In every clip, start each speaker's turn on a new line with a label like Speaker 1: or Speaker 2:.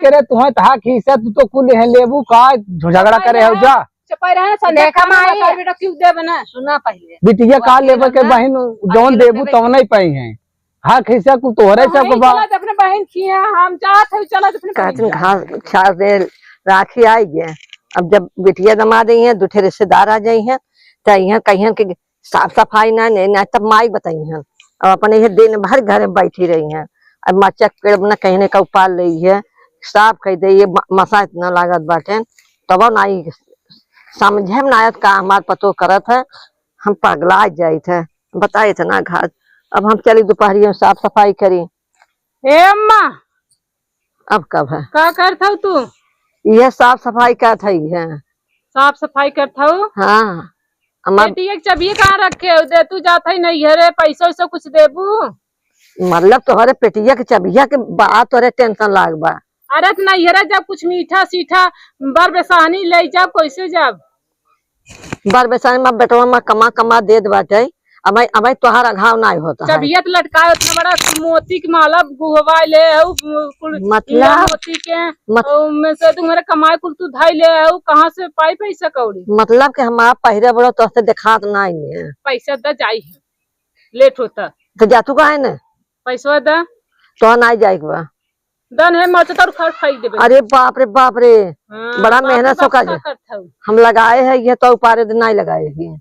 Speaker 1: करे तुम्हें तहा खीसा तू तो कुल है लेबू का झगड़ा करे हो जा
Speaker 2: चपाई रहे संदेह का माई बेटा क्यों दे बना सुना पहले
Speaker 1: बिटिया का लेबे के बहन जौन देबू तब नहीं पाई है। हाँ खीसा को तोहरे सब
Speaker 2: बा अपने बहन खिया हम चाहत है चला अपने
Speaker 3: कहते घास छाड़ दे राखी आई गए। अब जब बिटिया दमा दी है दूठे रिश्तेदार आ जाई हैं तो यहाँ कहीं के साफ सफाई ना तब माई बताई हैं। अब अपने ये दिन भर घर में बैठी रही हैं। अब मचक पेड़ न कहने का उपाल रही है साफ कह दे मसा इतना लागत बाटे तब नाई समझे ना आयत का हमार पतो करत है हम पगला जाये थे बताए थे ना घास। अब हम चली दोपहरी में साफ सफाई करी।
Speaker 2: ए अम्मा
Speaker 3: अब कब है
Speaker 2: का करता तू
Speaker 3: यह साफ सफाई का थी है
Speaker 2: साफ सफाई करता हूँ।
Speaker 3: हाँ
Speaker 2: बेटी एक चाबी कहाँ रखे दे तू जाता ही नहीं है पैसा वैसा कुछ देबू
Speaker 3: मतलब तोहरे पेटिया के चबिया के बात तोरे टेंशन लाग बा।
Speaker 2: अरे नहीं है जब कुछ मीठा सीठा बर बेसानी ले जब कैसे जब
Speaker 3: बर बेसानी में बेटवा में कमा कमा दे बाटे अब तोहार घाव नहीं होता है।
Speaker 2: चबियत लटकाए उतना बड़ा मोती की माला गुहवा ले
Speaker 3: मतलब
Speaker 2: मोती के में से तुम्हारे कमाई कुल तू धाई ले कहाँ से पाई पैसा कौड़ी
Speaker 3: मतलब कि हमारा पहरे बड़ो तो दिखात नहीं है
Speaker 2: पैसा द जाई है लेट होता
Speaker 3: तो जातू का है न
Speaker 2: पैसा द
Speaker 3: तो नहीं जाए बा
Speaker 2: दन है मरचा तो खा खाई देबे।
Speaker 3: अरे बाप रे बड़ा मेहनत से काज हम लगाए है ये तो उपारे दिन नहीं लगाए है।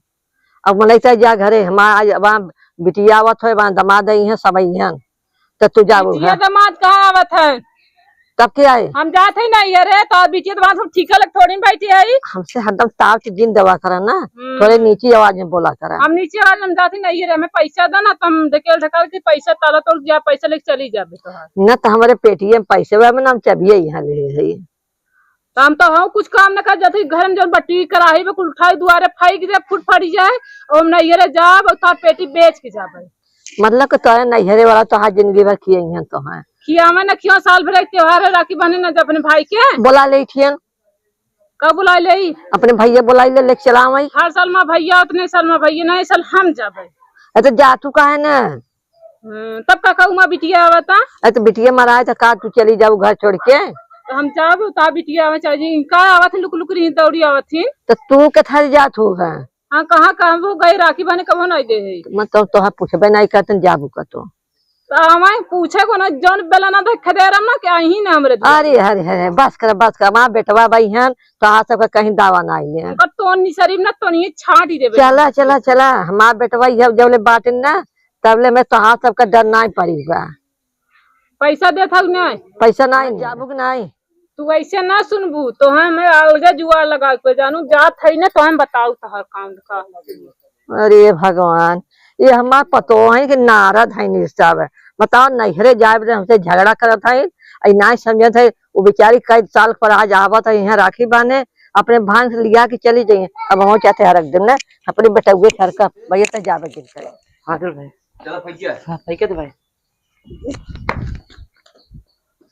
Speaker 3: अब मतलब जा घरे हमारा बिटिया आवत है दमाद है सब तो तू जाबू
Speaker 2: दमाद कहाँ आवत है
Speaker 3: तब क्या है
Speaker 2: हम जाते ही नहीं है रे तो बिटिया दमाद हम ठीक लग थोड़ी बैठी है
Speaker 3: हमसे हरदम ताव की जिन दवा करा ना थोड़े नीची आवाज में बोला करा।
Speaker 2: हम नीचे आवाज में जाते नहीं है हमें पैसा दो ना तुम ढकेल ढकाल के पैसा ताला तोड़ जा पैसा लेके चली जाबे तो
Speaker 3: न तो हमारे पेटीएम पैसे में नाम चबिए यहाँ ले है
Speaker 2: तो हम तो हाँ कुछ काम न कर जाते घर में जो बट्टी कराही में कुल उठाई दुआरे फाइक दे फुट फड़ी जाए और हम नैहरे जाब और पेटी बेच के जाबे
Speaker 3: मतलब कि तो नैहरे वाला तो हाँ जिंदगी भर किए हैं तो है
Speaker 2: खिया में न खिया साल भर एक त्योहार है राखी बहने न अपने भाई के
Speaker 3: बोला ले थियन
Speaker 2: कब बुला ले
Speaker 3: अपने भैया बोला ले चला
Speaker 2: हर साल में भैया उतने साल में भैया नहीं साल हम जाबे
Speaker 3: तो जातू का है ना
Speaker 2: तब का कहूँ बिटिया आवता
Speaker 3: तो बिटिया मरा तो का तू चली जाऊ घर छोड़ के
Speaker 2: तो हम जाब ता बिटिया आवे चाहिए का आवत लुक लुक रही दौड़ी आवत थी
Speaker 3: तो तू के थर जात हो है।
Speaker 2: हाँ कहाँ कहाँ वो गए राखी बहने कब नहीं दे
Speaker 3: मतलब तो पूछबे नहीं करते जाबू का तो
Speaker 2: हमें पूछे को ना जौन बेला ना देख दे रहा ना क्या ही ना हमरे
Speaker 3: अरे अरे बस कर माँ बेटवा भाई हैं तो हाँ सबका कहीं दावा नहीं है
Speaker 2: तो शरीफ ना तो नहीं छाट ही देबे
Speaker 3: चला चला चला हमारा बेटवा जब ले बाटे ना तब ले मैं तो हाँ सबका डर नहीं पड़ेगा
Speaker 2: पैसा दे था नहीं पैसा
Speaker 3: नहीं जाबू नहीं
Speaker 2: तू ऐसे ना सुनबू तो मैं जुआर लगा के जानू जात है ना तो हम बताऊ तो हर काम का।
Speaker 3: अरे भगवान ये हमार पतो है कि नारद है निस्ताब है बताओ नहरे जाए हमसे झगड़ा करत है नहीं समझत है वो बेचारी कई साल पर आज आवत है यहाँ राखी बांधे अपने भान से लिया के चली जाइए। अब हम चाहते हैं रख दिन अपने बेटुए घर का भैया तो जावे गिन करे। हाँ भाई
Speaker 4: चलो भैया
Speaker 3: हाँ भैया तो भाई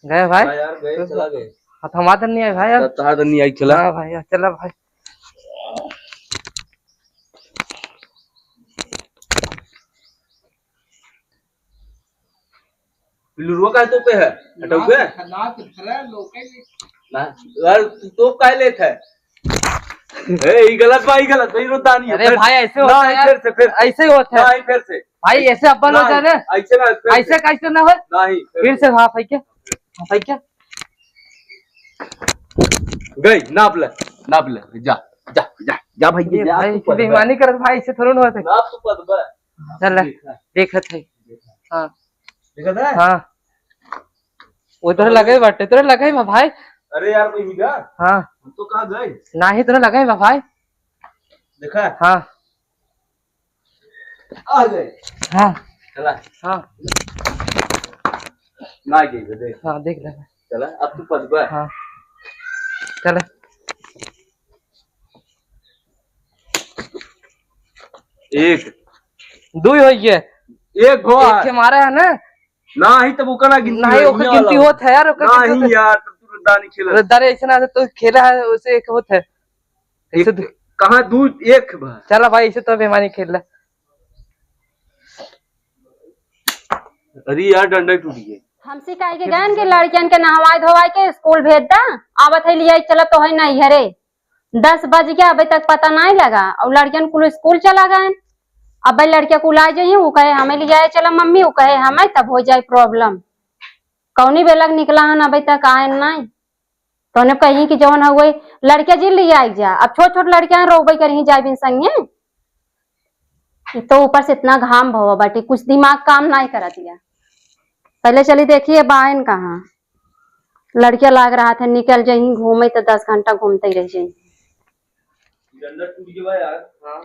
Speaker 3: गए भाई
Speaker 4: यार गए चला गए
Speaker 3: हमारा नहीं आए भाई यार
Speaker 4: तहार नहीं आई चला
Speaker 3: भाई चला भाई
Speaker 4: लुरुआ का तो पे है हटोगे ना यार तो काय लेत है ए गलत भाई गलत भाई रोता नहीं है।
Speaker 3: अरे भाई ऐसे होता है यार
Speaker 4: फिर
Speaker 3: ऐसे होता है
Speaker 4: नहीं फिर से
Speaker 3: भाई ऐसे अपन होता है ना
Speaker 4: ऐसे ना
Speaker 3: ऐसे कैसे ना हो
Speaker 4: नहीं
Speaker 3: फिर से हाँ भाई क्या
Speaker 4: गई नाप ले जा जा जा जा भाई जा
Speaker 3: भाई बेईमानी करत भाई ऐसे थोड़ा होता है
Speaker 4: नाप तू पद बा
Speaker 3: चल देखत है हां
Speaker 4: देखत है
Speaker 3: हां उधर लगे बाटे तोरे लगे भाई।
Speaker 4: अरे यार कोई मिला
Speaker 3: हां
Speaker 4: हम तो कहां गए
Speaker 3: नहीं तोरे लगे भाई
Speaker 4: देखा
Speaker 3: हां
Speaker 4: आ गए
Speaker 3: हां
Speaker 4: चला
Speaker 3: हां
Speaker 4: ना गई दे
Speaker 3: हां देख ले
Speaker 4: चला अब तू पद बा
Speaker 3: हां चल
Speaker 4: एक
Speaker 3: दो हो गए
Speaker 4: एक हो
Speaker 3: एक के मारा है ना
Speaker 4: नहीं तब ओका ना गिनती
Speaker 3: नहीं ओकर गिनती होत है यार ओकर
Speaker 4: नहीं यार तू दानी खेल
Speaker 3: दारे ऐसे ना तो खेला है उसे एक होत है ऐसे
Speaker 4: कहां दू एक बा
Speaker 3: चला भाई ऐसे तो बेईमानी खेल ले।
Speaker 4: अरे यार डंडा टूट गया
Speaker 5: हमसे कहे के गए कि लड़कियन के नहवाई धोवाई के स्कूल भेज दा, आवत है लिया चला तो है नहीं हरे 10 बज गया अभी तक पता नहीं लगा और लड़कियन को स्कूल चला गए। अब भाई लड़किया को ला जाइए, वो कहे हमें ले जाए चला मम्मी, वो कहे हमें तब हो जाए प्रॉब्लम। कौनी बेलक निकला है अभी तक आए नहीं, तो उन्हें कही कि जौन हुए लड़किया जी ले आई जा। अब छोट छोट लड़कियां रोबई कर जाए बिन संगे, तो ऊपर से इतना घाम भवा बाटी, कुछ दिमाग काम नहीं करा दिया। पहले चली देखिए बाहन कहाँ लड़किया लाग रहा था निकल जाही घूमे तो 10 घंटा घूमते ही रह जाए।
Speaker 4: डंडा टूट गया यार। हां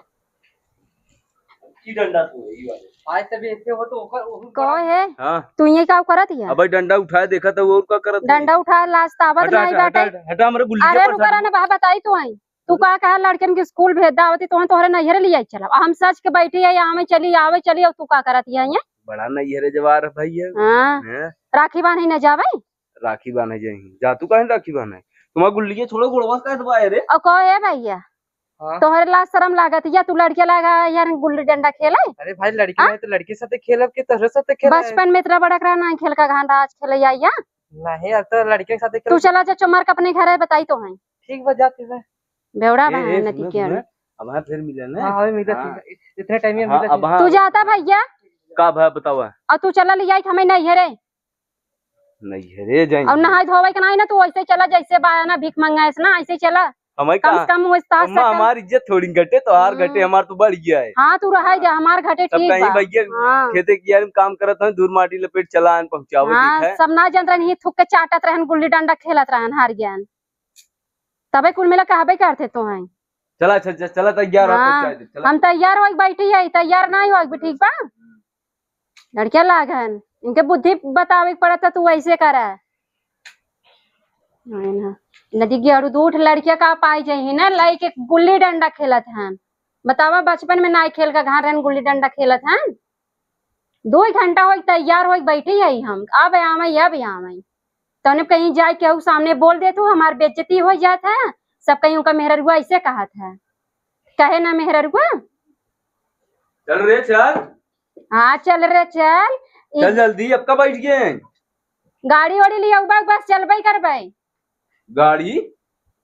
Speaker 4: की डंडा तो यही वाले आज तभी ऐसे हो तो
Speaker 5: कौन है?
Speaker 4: हां
Speaker 5: तू ये क्या करत है?
Speaker 4: अब डंडा उठाए देखा था वो का करत
Speaker 5: डंडा उठा लास्ट आवत नहीं बाटे।
Speaker 4: हटा हमरे गुल्ली
Speaker 5: अरे रुकरा ना बा बताई तू आई, तू कहा लड़कन के स्कूल भेज दावती तो तोहरे नैहर ले आई चला। हम सच के बैठी है यहाँ में चली आवे चली, और तू का करत है ये
Speaker 4: बड़ा नैहरे जवार भाई है।
Speaker 5: हां राखी बांधे न जावे,
Speaker 4: राखी बांधे जाई जा तू काहे राखी बांधे तुमा गुल्ली छोड़ो गोड़वा का दबाए रे।
Speaker 5: और को है भैया तोहरे ला शर्म लागत या तू लड़के लगा यार गुल्ली डंडा खेले?
Speaker 6: अरे भाई लड़की है तो लड़के साथे खेलब के तोहरे साथे खेल
Speaker 5: बचपन में इतना बड़ा करा नहीं खेल का घान आज खेले आइया
Speaker 6: नहीं अब तो लड़के के साथे
Speaker 5: तू चला जा चमार का अपने घर है बताई तो है
Speaker 6: ठीक बजाते हैं
Speaker 5: बेवड़ा बहन नती के
Speaker 4: अब हां फिर मिले ना।
Speaker 6: हां मिले इतने टाइम में मिले।
Speaker 5: तू जाता भैया
Speaker 4: का भाई बताओ
Speaker 5: और तू चला ले आई हमें नैहरे
Speaker 4: नैहरे जाई
Speaker 5: और नहाय धोवे के नहीं ना, तू ऐसे चला जैसे बाया भीख मंगाए ना ऐसे चला।
Speaker 4: हमें
Speaker 5: कम से कम
Speaker 4: अम्मा हमारी इज्जत थोड़ी घटे तो हार घटे हमार तो बढ़ गया है।
Speaker 5: हाँ तू रहा जा हमार घटे ठीक
Speaker 4: बा भैया खेते किया काम करत है दूर माटी लपेट चलान पहुंचावे
Speaker 5: हाँ सब ना जन रहन ही थुक के चाटत रहन गुल्ली डंडा खेलत रहन हार ज्ञान तबे कुल मिला कहबे करते तो हैं।
Speaker 4: चला चला तैयार हो पहुंचा दे चला।
Speaker 5: हम तैयार हो बैठी है तैयार नहीं हो ठीक बा लड़किया लागन इनके बुद्धि बतावे पड़ता तू ऐसे करा नदी गेरू दूठ लड़किया का पाई जाही ना लाई के गुल्ली डंडा खेलत हैं। बतावा बचपन में नाई खेल का घर रहन गुल्ली डंडा खेलत हैं। 2 घंटा हो तैयार हो बैठी है हम अब आवे तने कहीं जाए केहू सामने बोल दे तू हमार बेइज्जती हो जात है। सब कहीं उनका मेहररुआ ऐसे कहा था कहे ना मेहररुआ
Speaker 4: चल रे चल।
Speaker 5: हाँ चल रे चल
Speaker 4: जल्दी अब कब बैठ गए
Speaker 5: गाड़ी वाड़ी लिया बस चलबे करबे
Speaker 4: गाड़ी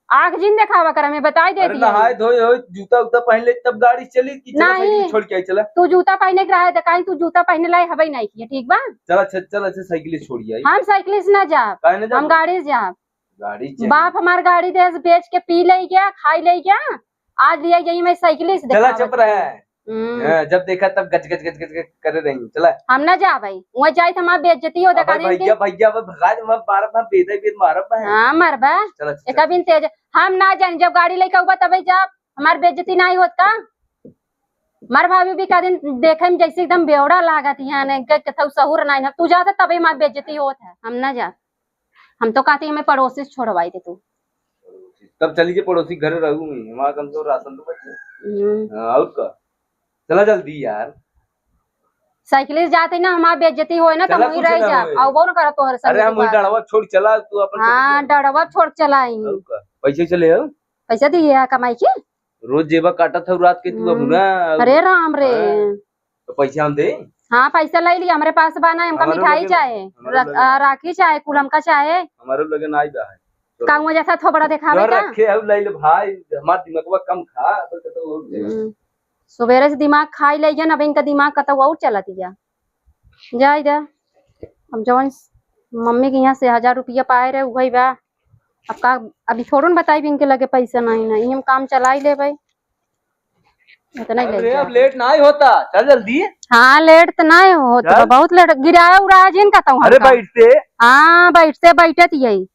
Speaker 5: आँख जिन दिखावा कर हमें बताई दे दी।
Speaker 4: नहाए धोए हो जूता उता पहन ले तब गाड़ी चली कि चला साइकिल छोड़ के आई चला।
Speaker 5: तू जूता पहने के रहा है तू जूता पहने लाए हवे नहीं किया ठीक बा
Speaker 4: चला साइकिल छोड़ आई।
Speaker 5: हम साइकिल से ना जा हम गाड़ी से जा
Speaker 4: गाड़ी
Speaker 5: बाप हमार गाड़ी दे बेच के पी ले गया खाई ले गया आज लिया गई मैं साइकिल से
Speaker 4: चला चप रहा है जब देखा तब गच गच गच गच कर रही चला हम
Speaker 5: ना जा भाई वहाँ जाए तो हमारी बेइज्जती हो देखा
Speaker 4: भैया भैया भगा बार बार बेदे बेद मारब है।
Speaker 5: हां मरबा एक बिन तेज हम ना जान जब गाड़ी लेके आऊबा तबे जा हमार बेइज्जती नहीं होत का। मर भाभी भी का दिन देखे में जैसे एकदम बेवड़ा लागत है ने कथौ सहूर नहीं तू जाता तबे हमार बेइज्जती होत है। हम ना जा हम तो कहते हमें पड़ोसी से छोड़वाई दे तू
Speaker 4: तब चली के पड़ोसी घर रहूं हमारा कम से राशन तो बचे और का चला जल्दी यार
Speaker 5: साइकिल से जाते ना हमारी बेइज्जती होए ना तो वहीं रह जा और वो ना कर तो हर
Speaker 4: अरे हम डड़वा छोड़ चला तू अपन।
Speaker 5: हां डड़वा छोड़ चलाई
Speaker 4: पैसे चले हो
Speaker 5: पैसा दिए कमाई के
Speaker 4: रोज जेबा काटा था रात के तू अब ना।
Speaker 5: अरे राम रे
Speaker 4: तो पैसे हम दे।
Speaker 5: हाँ पैसा ले लिया हमारे पास बाना हमका मिठाई चाहे राखी चाहे कुलम का चाहे
Speaker 4: हमारे लगे ना आइबा है
Speaker 5: कांगो जैसा थोबड़ा दिखावे का
Speaker 4: रखे है ले ले भाई हमार दिमागवा कम खा तो
Speaker 5: सवेरे से दिमाग खाई ले अब इनका दिमाग कत और चलत जा इधर हम जवन मम्मी के यहाँ से 1000 रुपया पाए रहे वही बा अब का अभी थोड़ा बताई भी इनके लगे पैसा नहीं हम काम चलाई ले भाई इतना ही ले
Speaker 4: अब लेट नहीं होता चल जल्दी।
Speaker 5: हाँ लेट तो नहीं होता बहुत लेट गिराया उड़ाया जिन कहता हूँ।
Speaker 4: अरे बैठते
Speaker 5: हाँ बैठते यही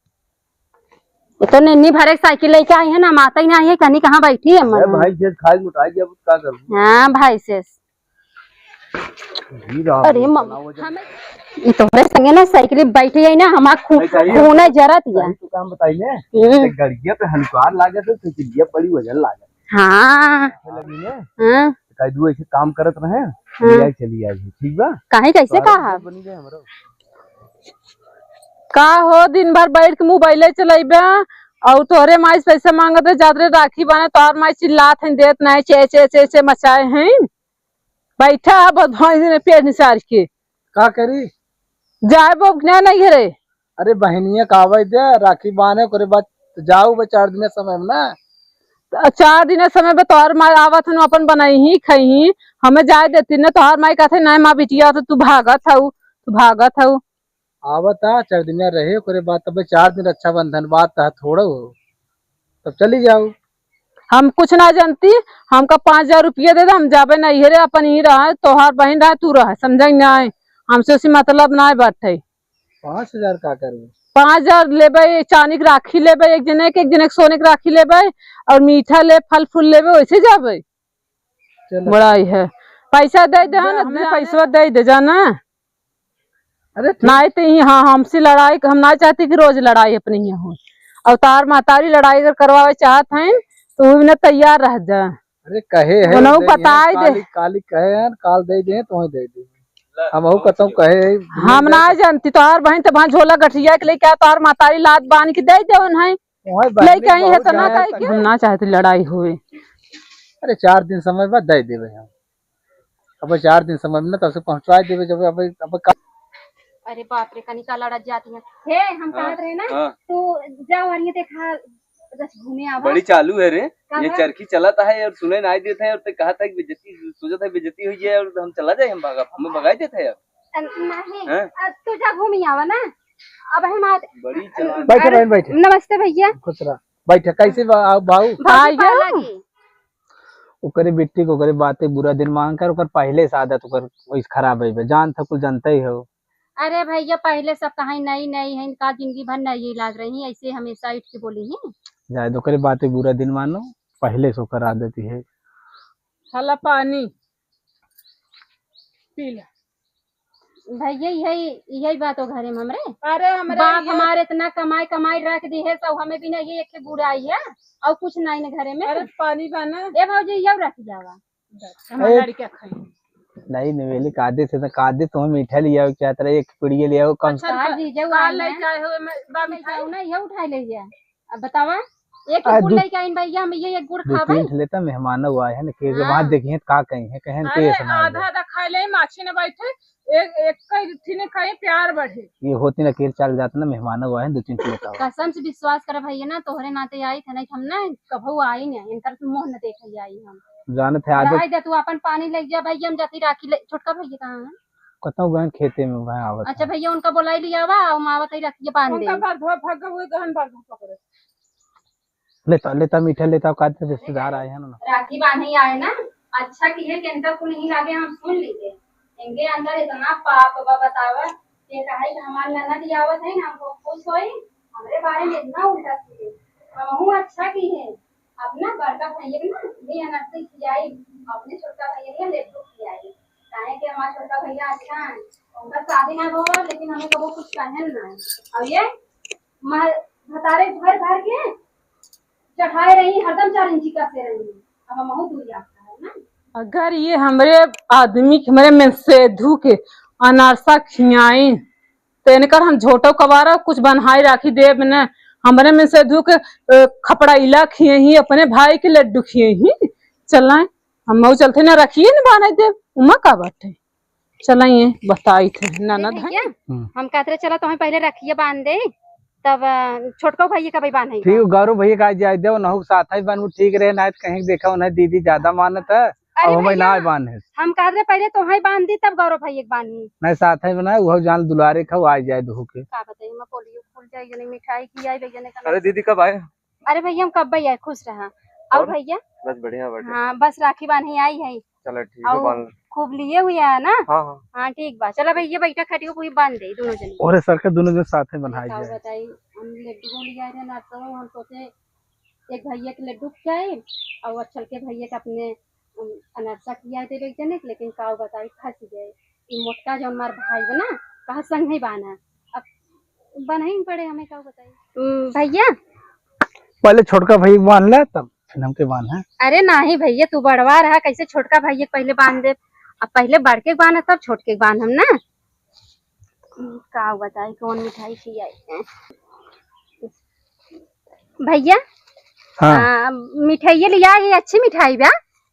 Speaker 5: तो नन्नी भरे साइकिल लेके आई है ना माता ही नहीं है कहीं कहाँ बैठी है
Speaker 4: भाई जे खाई मुटाई अब क्या करूं।
Speaker 5: हाँ भाई से अरे ये तो संगे ना साइकिल बैठी है ना हमारा खून जरत है
Speaker 4: तो काम बताइए गड़िया पे हलकार लागे तो साइकिलिया बड़ी वजन लागे।
Speaker 5: हाँ
Speaker 4: लगी ने हां कई दो ऐसे काम करत रहे ले चली आई ठीक बा
Speaker 5: काहे कैसे कहा
Speaker 4: बनी गए हमरो
Speaker 2: का हो दिन भर बैठ के मोबाइल चलाइबे और तोहरे माई पैसा मांगत है जादरे राखी बने तोहर माई चिल्लात हैं देत नहीं चे चे मचाए हैं बैठा बदमाश ने पेट निसार के
Speaker 1: का करी
Speaker 2: जाए वो नहीं है रे।
Speaker 1: अरे बहनिया कावे दे राखी बांधे करे बाद तो जाऊ बे 4 दिन समय में ना।
Speaker 2: 4 दिन समय में तोहर माई आवत हन अपन बनाई ही खई हमें जाए देती न तोहर माई कहते नहीं माँ बिटिया तो तू भागत हऊ
Speaker 1: आवत आ 4 दिन रहे करे बाद तब 4 दिन रक्षाबंधन बात है थोड़ा हो तब चली जाऊ।
Speaker 2: हम कुछ ना जानती हमका 5,000 रुपया दे दे हम जाबे नहीं रे अपन ही रहा तोहार बहन रहा तू रहा समझ ना हमसे उसी मतलब ना बैठे।
Speaker 1: 5,000 का करूँ
Speaker 2: 5,000 लेबे चांदी की राखी लेबे एक जने के सोने की राखी लेबे और मीठा ले फल फूल लेबे वैसे जाबे। बड़ाई है पैसा दे दे ना पैसा दे दे जाना।
Speaker 1: अरे
Speaker 2: नहीं तो हाँ हमसे लड़ाई हम ना चाहती कि रोज लड़ाई अपने यहाँ हो अवतार मातारी लड़ाई अगर करवावे चाहत हैं तो वो भी ना तैयार रह जा।
Speaker 1: अरे कहे है
Speaker 2: बताई दे
Speaker 1: काली कहे हैं काल दे दे तो दे दे हम कहता हूँ कहे
Speaker 2: हम ना जानती तोहार बहन तो वहाँ झोला गठिया के लिए क्या तोहार मातारी लात बांध के दे दे लेके आई है तो ना कहे हम ना चाहते लड़ाई हुए।
Speaker 1: अरे 4 दिन समय बाद दे देवे हम अब 4 दिन समय में ना तब से पहुंचवा देवे जब अब
Speaker 5: अरे बाप रे कनिका लड़त जाती है। हे हम कहा रहे ना तू जा वरिये देखा बस घूमे आवा
Speaker 4: बड़ी चालू है रे ये चरखी चलाता है और सुने ना देता है और ते कहा था कि बेइज्जती सोचा था बेइज्जती हुई है और हम चला जाए हम भागा हमें भगाई देता है यार
Speaker 5: नहीं तू जा घूमी आवा ना अब हम
Speaker 4: बड़ी चालू।
Speaker 1: बैठे बहन बैठे
Speaker 5: नमस्ते भैया
Speaker 1: खुश रह बैठे कैसे भाऊ ओकरे बेटी को करे बातें बुरा दिन मांग कर ओकर पहले से आदत ओकर वैसे खराब है जान था कुछ जानते ही हो।
Speaker 5: अरे भैया पहले सब कहीं नई नई है इनका जिंदगी भर नई इलाज रही ऐसे हमेशा इठ के बोली है
Speaker 1: जाए तो करे बातें बुरा दिन मानो पहले से ओकर आदत ही है।
Speaker 2: हला पानी पी ले
Speaker 5: भैया यही बात हो घरे में हमरे।
Speaker 2: अरे हमरे
Speaker 5: बाप हमारे इतना कमाई रख दी है सब हमें भी नहीं एक बुराई है और कुछ नहीं न घरे में।
Speaker 2: अरे पानी बना
Speaker 5: ए भौजी ये रख जावा
Speaker 2: हमारे लड़के खाई
Speaker 1: नहीं नवेली कादे से कादे तो मीठा लिया क्या तरह एक पीड़िए लिया कम
Speaker 5: दीजिए ये उठा लीजिए अब बतावा एक गुड़ लेके आइन भैया हम ये एक गुड़ खावे
Speaker 1: लेता मेहमान हुआ है ना के वहां देखिए का कहीं है कहीं के
Speaker 2: आधा आधा खा ले माछी ने बैठे एक थी ने कहीं प्यार बढ़े
Speaker 1: ये होती ना केर चल जाता ना मेहमान हुआ है 2-3 लेता
Speaker 5: कसम से विश्वास कर भैया ना तोहरे नाते आई थे नहीं हम ना कभू आई नहीं इनकर मुंह न देख आई हम
Speaker 1: जानत है आदत
Speaker 5: दे तू अपन पानी ले जा भैया हम जाती राखी छोटका भैया कहां है
Speaker 1: कतौ गहन खेते में वहां आवत।
Speaker 5: अच्छा भैया उनका बुलाई लिया वा हम आवत ही रखिए बांध दे
Speaker 2: उनका भाग हुए गहन बार पकड़े
Speaker 1: लेता मीठा लेता का रिश्तेदार आए हैं ना
Speaker 5: राखी बांधे आए ना अच्छा की है कि इनका कुल नहीं लागे हम सुन लीजिए इनके अंदर इतना पाप बतावा ये कहा कि हमारे ननद आवत है हमको खुश होई हमरे बारे में इतना उल्टा सीधे हम अच्छा की है अपना बड़का भैया ना ये अनर्थ खिलाई अपने छोटा भैया ने लड्डू खिलाई काहे कि हमारा छोटा भैया अच्छा है उनका शादी ना हो लेकिन हमें कबो कुछ कहे ना और ये भतारे भर के चढ़ाए रही हरदम 4 इंची का से रही अब हम बहुत दूर आता है ना।
Speaker 2: अगर ये हमरे आदमी हमारे में से धू के अनारसा खियाई तो इनकर हम झोटो कबारा कुछ बनहाई राखी दे न हमारे में से धू के खपड़ा इला खिए ही अपने भाई के लड्डू खिए ही चलाए हम चलते ना रखिए न बना दे उमा का बात चलाइए बताई थे ननद है
Speaker 5: हम कहते चला तो हमें पहले रखिए बांध दे तब छोटको भैया का भी बांधे
Speaker 1: ठीक गौरव भैया का जाए दे नहु साथ ही बनू ठीक रहे ना कहीं देखा उन्हें दीदी ज्यादा मानत है अब हमें ना बांधे हम
Speaker 5: कहते पहले तो ही बांध दी तब गौरव भैया बांधी
Speaker 1: नहीं साथ ही बनाए वो जान दुलारे खाओ आ जाए दो के
Speaker 5: का बताइए मैं पोलियो खुल जाए नहीं मिठाई की आई भैया ने
Speaker 4: अरे दीदी कब आए
Speaker 5: अरे भैया हम कब भैया खुश रहा और भैया
Speaker 4: बस बढ़िया
Speaker 5: हाँ बस राखी बांधी आई है
Speaker 4: चलो ठीक है बांध
Speaker 5: खूब लिए हुए है ना
Speaker 4: हाँ
Speaker 5: हाँ ठीक बा चलो भैया बैठा खटियो पूरी बांध दे दोनों जने
Speaker 1: और सर के दोनों जन साथ में बनाई जाए
Speaker 5: बताइए हम लड्डू ले आए ना तो हम सोचे एक भैया के लड्डू खिलाए और चल के भैया के अपने अनरसा खिलाए थे एक जने लेकिन काव बताई फंस गए ये मोटका जो हमार भाई बना कहा संग नहीं बाना अब बना ही पड़े हमें काव बताइए भैया
Speaker 1: पहले छोटका भैया बांध ले तब फिर हमके बांध है।
Speaker 5: अरे नहीं भैया तू बड़वा रहा कैसे छोटका भैया पहले बांध दे अब पहले बड़के बांध तब छोटके बांध हम ना का बताई कौन मिठाई खिलाई भैया
Speaker 1: हाँ।
Speaker 5: मिठाई लिया ये अच्छी मिठाई बा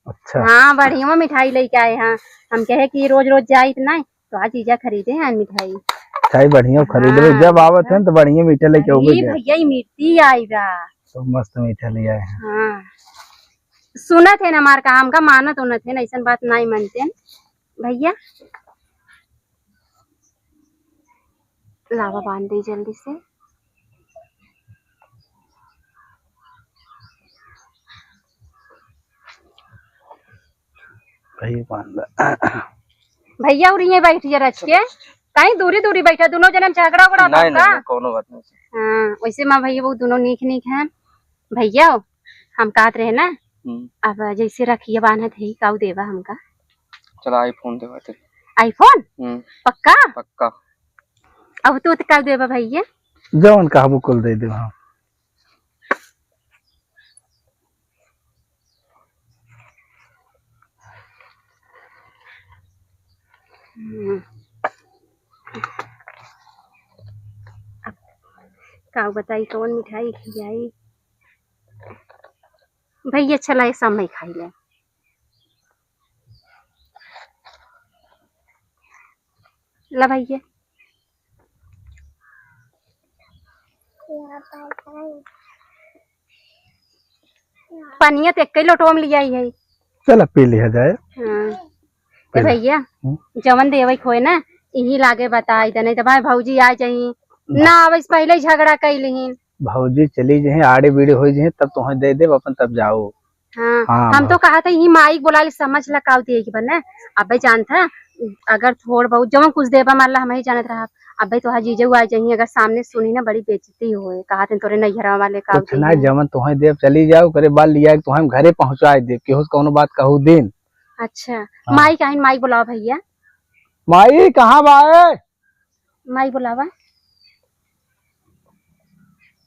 Speaker 1: अच्छा
Speaker 5: हाँ बढ़िया मिठाई लेके आए हाँ हम कहे कि रोज रोज जाए इतना तो आज चीजा खरीदे हैं मिठाई
Speaker 1: मिठाई बढ़िया खरीद ले, जब आवत है तो बढ़िया मीठा लेके आओगे।
Speaker 5: भैया ये मिट्टी आई बा।
Speaker 1: तो मस्त मीठा ले आए हैं।
Speaker 5: हाँ सुनत है ना हमार काम का, मानत उनत है ना, ऐसा बात नहीं मानते हैं भैया। लावा बांध दी जल्दी से। भैया और ये बैठिए रच के, कहीं दूरी दूरी बैठा, दोनों जन झगड़ा उगड़ा
Speaker 4: नहीं नहीं कोनो बात नहीं।
Speaker 5: हाँ वैसे माँ भैया वो दोनों नीक नीक हैं। भैया हम कहत रहे ना, अब जैसे रखिए बांधत है काऊ देवा हमका।
Speaker 4: चला आईफोन देवा तेरे।
Speaker 5: आईफोन पक्का?
Speaker 4: पक्का।
Speaker 5: अब तो काऊ देवा भैया?
Speaker 1: जौन कहबो कुल दे दे। हाँ
Speaker 5: काऊ बताई कौन मिठाई खिलाई भैया? चला ये सब में खाई ले। ला भैया पनिया तो एक लोटवा में लिया है।
Speaker 1: चल पी लिया जाए।
Speaker 5: हाँ भैया जवन देवे खोए ना यही लागे बताई दे, नहीं तो भाई भौजी आ जाई ना, आवे से पहले झगड़ा कैली।
Speaker 1: भौजी चली जाए आड़े बीड़े हो जाए तब तुम्हें दे दे अपन तब जाओ।
Speaker 5: हाँ हम तो कहा था यही माइक बोला ले समझ ला काऊ दिए की बना। अब जान था अगर थोड़ बहुत जवन कुछ देबा मान ला हम ही जानत रहा। अब तो हाँ जीजू आ जाइए, अगर सामने सुनी ना बड़ी बेइज्जती होए। कहा थे तोरे नैहरा वाले काऊ
Speaker 1: कुछ ना जवन तुम्हें देव चली जाओ करे बाल लिया तुम्हें घरे पहुंचाए दे केहू कौनो बात कहू दिन।
Speaker 5: अच्छा माई कहीं माई बुलाओ भैया।
Speaker 1: माई कहाँ बाए?
Speaker 5: माई बुलावा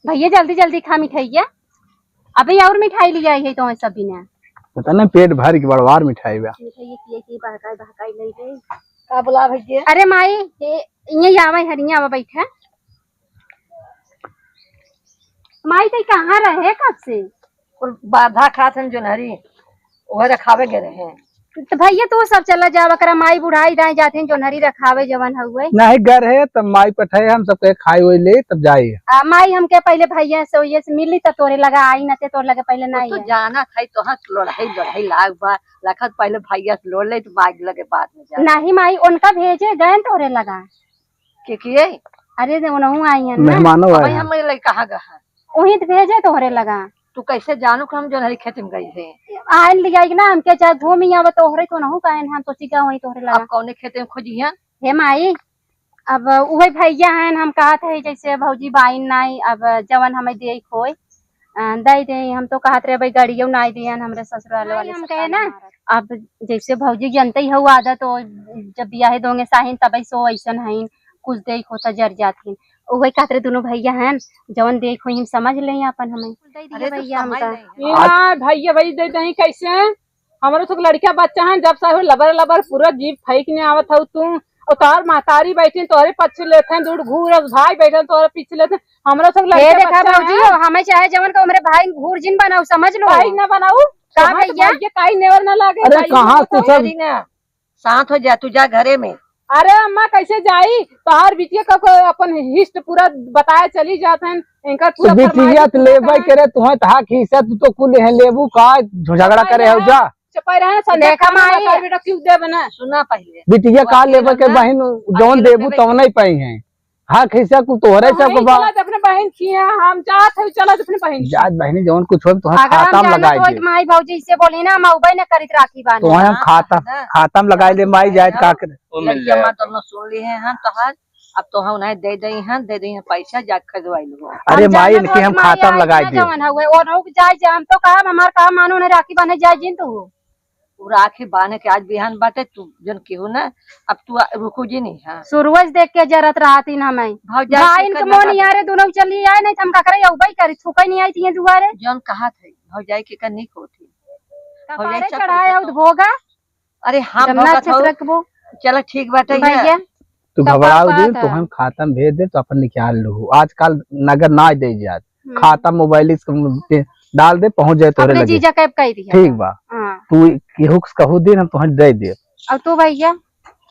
Speaker 5: भैया, जल्दी जल्दी खा मिठाइया। अभी और मिठाई लिया है तो सभी ने
Speaker 1: पता ना पेट भर के बड़वार मिठाई बा।
Speaker 3: का बुला भैया?
Speaker 5: अरे माई ये आवे हरिया आवा बैठा। माई तो कहाँ रहे कब से?
Speaker 3: और बाधा खातन जो नरी वह रखावे गए रहे हैं।
Speaker 5: तो भैया तू सब चला जावा करा, माई बुढ़ाई दाए जाते हैं जो नरी रखावे जवन हुए।
Speaker 1: नहीं घर है तब माई पठाए हम सबके खाई हुई ले तब जाए।
Speaker 5: माई हमके पहले भैया से ये से मिली तब तोरे लगा आई न ते तोरे लगे पहले नहीं।
Speaker 3: तो जाना था तो हाँ लड़ाई लड़ाई लाग बा लखत पहले भैया से लड़ ले तो माई लगे बाद में जा।
Speaker 5: नहीं माई उनका भेजे गए तोरे लगा
Speaker 3: के किए?
Speaker 5: अरे उनहु आई है ना
Speaker 1: मेहमानों आए।
Speaker 3: हम लगे कहाँ गए?
Speaker 5: वही तो भेजे तोरे लगा।
Speaker 3: तू कैसे जानू कि हम जो नरी खेत में गई थे?
Speaker 5: आयन लिया ना हमके चाहे घूमी आवे तोहरे तो नहु कहन हम तो चिका वही तोहरे लगा।
Speaker 3: अब कौने खेत में खोजी है?
Speaker 5: हे माई अब वही भैया हैं हम कहा थे जैसे भौजी बाइन नाई अब जवन हमें दे खोए दे दे। हम तो कहते रहे भाई गाड़ियों नाई दियन हमरे ससुराल वाले हम कहे ना। अब जैसे भौजी जनते ही हो आदत तो जब बियाहे दोगे साहिन तब सो ऐसा है कुछ देख होता जर जाती। वही कहते दोनों भैया हैं जवन देखो हम समझ ले अपन हमें।
Speaker 3: अरे भैया हमका
Speaker 2: भैया भाई दे दही कैसे? हमारे तो लड़का बच्चा है जब से लबर लबर पूरा जीप फेंक ने आवत हो तू और तार मातारी बैठे तोरे पीछे लेते हैं दूर घूर भाई बैठे तोरे पीछे लेते हैं। हमारा सब लड़का बच्चा है
Speaker 5: हमें चाहे जवन को हमारे भाई घूर जिन बनाओ समझ लो।
Speaker 2: भाई ना बनाऊ
Speaker 5: का भैया
Speaker 2: काई नेवर ना लागे।
Speaker 1: अरे कहाँ तू सब
Speaker 3: साथ हो जा तू जा घरे में।
Speaker 2: अरे अम्मा कैसे जाई तोहार बिटिया का अपन हिस्ट पूरा बताया चली जाते हैं इनका पूरा
Speaker 1: बिटिया तो लेबे करे तुम्हें तहा खीसा तू तो कुल है लेबू का झगड़ा करे हो जा
Speaker 2: चपाई रहे संध्या का माई बेटा क्यों दे बना।
Speaker 3: सुना पहले
Speaker 1: बिटिया का लेबे के बहन जौन देबू तो नहीं पाई है। हाँ खीसा कुल तोहरे सब को
Speaker 2: अपने बहन किया हम जात है चला अपने बहन
Speaker 1: जात बहनी जौन कुछ हो तो खाता में लगाई दे।
Speaker 5: माई भौजी से बोली ना हम उबई न करित राखी बांध
Speaker 1: तो हम खाता में लगाई दे माई जाए का करे।
Speaker 3: जमा तो सुन ली है हम तो हाथ अब तो हम उन्हें दे दी हैं पैसा जा खरीदवाई लो।
Speaker 1: अरे माई इनके हम खाता में लगाई दे
Speaker 5: और जाए हम तो काम हमार काम मानो ने राखी बांधे जाए जिन तू
Speaker 3: राखी बांधे के आज बिहान बाटे तू जन केहू ना अब तू रुकू जी नहीं है
Speaker 5: शुरुआत देख के जरत रहती ना मैं भाई इनके मोन यारे दोनों चली आए नहीं हम का करे उबई करी थुकई नहीं आई थी दुआरे
Speaker 3: जन कहा थे भौजाई के करनी को थी
Speaker 5: भौजाई चढ़ाया भोगा।
Speaker 3: अरे हम रखबो चलो ठीक बाटे
Speaker 5: भैया
Speaker 1: तू घबराओ दिन तो हम खाता में भेज दे तो अपन निकाल लो। आजकल नगर ना दे जात खाता मोबाइल डाल दे पहुंच जाए तोरे लगे।
Speaker 5: जीजा कैब कह दिया
Speaker 1: ठीक बा तू केहू कहू दिन हम तुहं दे दे।
Speaker 5: अब तू भैया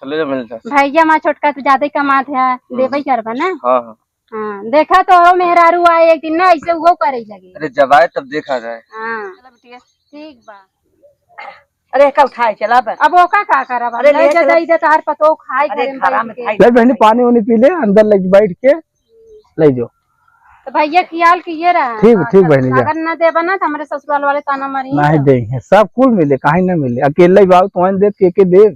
Speaker 4: चले जा मिलता।
Speaker 5: भैया माँ छोटका तो ज्यादा कमात है, देवे करबा ना।
Speaker 4: हाँ हाँ।
Speaker 5: हाँ देखा तो मेहरारू आए एक दिन ना, ऐसे वो करे लगे।
Speaker 4: अरे जब आए तब देखा जाए।
Speaker 5: हाँ ठीक बा।
Speaker 3: अरे कल खाए चला बा।
Speaker 5: अब ओका का करब,
Speaker 3: अरे
Speaker 5: ले जा इधर तार पतो खाए
Speaker 3: अरे
Speaker 5: करे में
Speaker 3: खाना
Speaker 5: बैठ
Speaker 3: में
Speaker 5: के।
Speaker 3: खाई
Speaker 1: ले बहनी पानी वानी पी ले, अंदर ले बैठ के ले जाओ।
Speaker 5: तो भैया ख्याल कीजिए रहा।
Speaker 1: ठीक बहनी जा।
Speaker 5: अगर न देबा ना तो हमारे ससुराल वाले ताना मारी।
Speaker 1: नहीं दे सब कुल मिले, कहीं ना मिले, अकेले बाबू तुम्हें दे के दे।